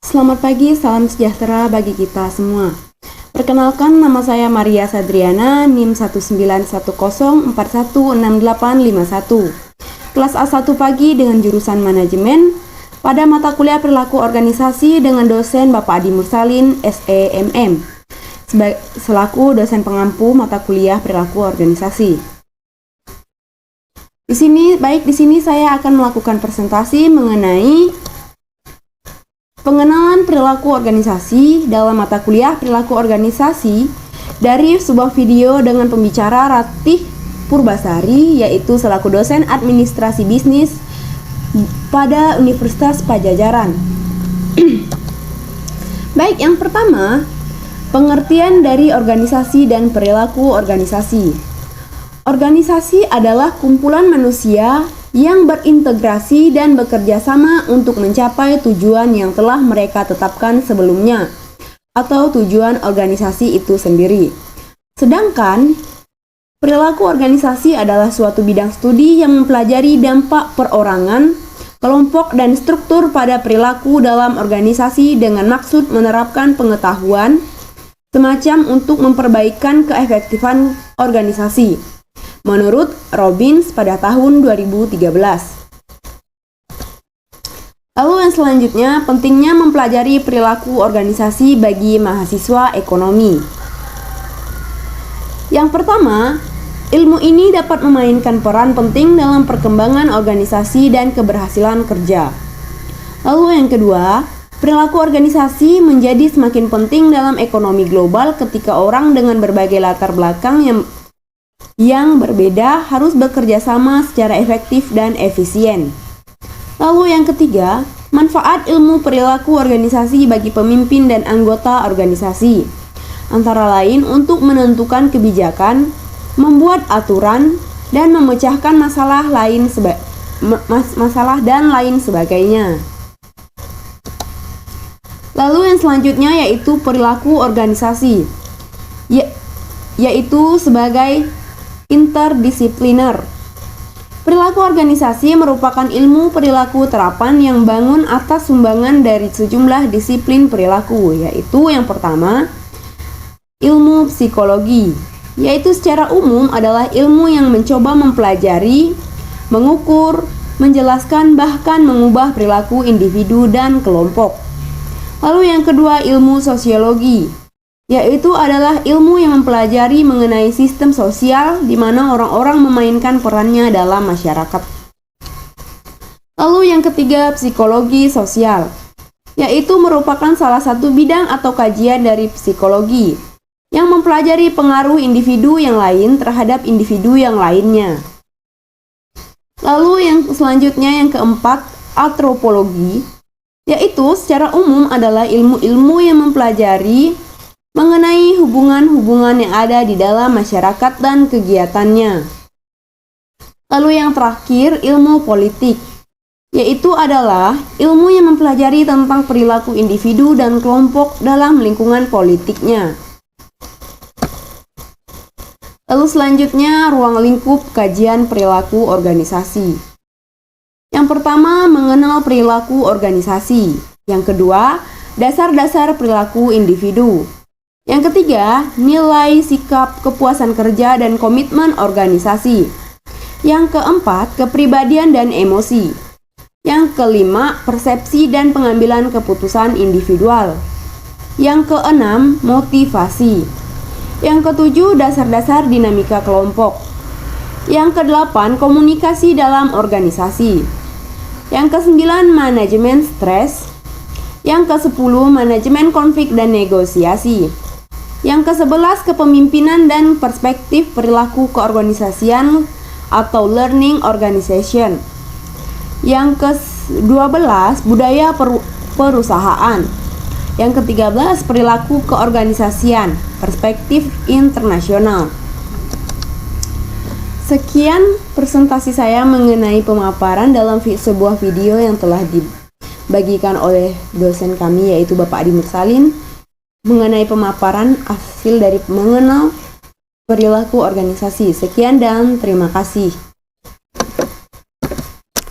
Selamat pagi, salam sejahtera bagi kita semua. Perkenalkan, nama saya Maria Sadriana, NIM 1910416851. Kelas A1 pagi dengan jurusan manajemen pada mata kuliah perilaku organisasi dengan dosen Bapak Adi Mursalin, SEMM, selaku dosen pengampu mata kuliah perilaku organisasi. Di sini saya akan melakukan presentasi mengenai pengenalan perilaku organisasi dalam mata kuliah perilaku organisasi dari sebuah video dengan pembicara Ratih Purbasari, yaitu selaku dosen administrasi bisnis pada Universitas Padjadjaran. Baik, yang pertama, pengertian dari organisasi dan perilaku organisasi. Organisasi adalah kumpulan manusia yang berintegrasi dan bekerja sama untuk mencapai tujuan yang telah mereka tetapkan sebelumnya, atau tujuan organisasi itu sendiri. Sedangkan, perilaku organisasi adalah suatu bidang studi yang mempelajari dampak perorangan, kelompok, dan struktur pada perilaku dalam organisasi dengan maksud menerapkan pengetahuan semacam untuk memperbaikan keefektifan organisasi, menurut Robbins pada tahun 2013. Lalu yang selanjutnya, pentingnya mempelajari perilaku organisasi bagi mahasiswa ekonomi. Yang pertama, ilmu ini dapat memainkan peran penting dalam perkembangan organisasi dan keberhasilan kerja. Lalu yang kedua, perilaku organisasi menjadi semakin penting dalam ekonomi global ketika orang dengan berbagai latar belakang yang berbeda harus bekerja sama secara efektif dan efisien. Lalu yang ketiga, manfaat ilmu perilaku organisasi bagi pemimpin dan anggota organisasi, antara lain untuk menentukan kebijakan, membuat aturan, dan memecahkan masalah dan lain sebagainya. Lalu yang selanjutnya yaitu perilaku organisasi, yaitu sebagai interdisipliner. Perilaku organisasi merupakan ilmu perilaku terapan yang bangun atas sumbangan dari sejumlah disiplin perilaku, yaitu yang pertama, ilmu psikologi, yaitu secara umum adalah ilmu yang mencoba mempelajari, mengukur, menjelaskan, bahkan mengubah perilaku individu dan kelompok. Lalu yang kedua, ilmu sosiologi, yaitu adalah ilmu yang mempelajari mengenai sistem sosial di mana orang-orang memainkan perannya dalam masyarakat. Lalu yang ketiga, psikologi sosial, yaitu merupakan salah satu bidang atau kajian dari psikologi yang mempelajari pengaruh individu yang lain terhadap individu yang lainnya. Lalu yang selanjutnya, yang keempat, antropologi, yaitu secara umum adalah ilmu-ilmu yang mempelajari mengenai hubungan-hubungan yang ada di dalam masyarakat dan kegiatannya. Lalu yang terakhir, ilmu politik, yaitu adalah ilmu yang mempelajari tentang perilaku individu dan kelompok dalam lingkungan politiknya. Lalu selanjutnya, ruang lingkup kajian perilaku organisasi. Yang pertama, mengenal perilaku organisasi. Yang kedua, dasar-dasar perilaku individu. Yang ketiga, nilai, sikap, kepuasan kerja, dan komitmen organisasi. Yang keempat, kepribadian dan emosi. Yang kelima, persepsi dan pengambilan keputusan individual. Yang keenam, motivasi. Yang ketujuh, dasar-dasar dinamika kelompok. Yang kedelapan, komunikasi dalam organisasi. Yang kesembilan, manajemen stres. Yang kesepuluh, manajemen konflik dan negosiasi. Yang ke-11, kepemimpinan dan perspektif perilaku keorganisasian atau learning organization. Yang ke-12, budaya perusahaan. Yang ke-13, perilaku keorganisasian, perspektif internasional. Sekian presentasi saya mengenai pemaparan dalam sebuah video yang telah dibagikan oleh dosen kami, yaitu Bapak Adi Mursalin, mengenai pemaparan hasil dari mengenal perilaku organisasi. Sekian dan terima kasih.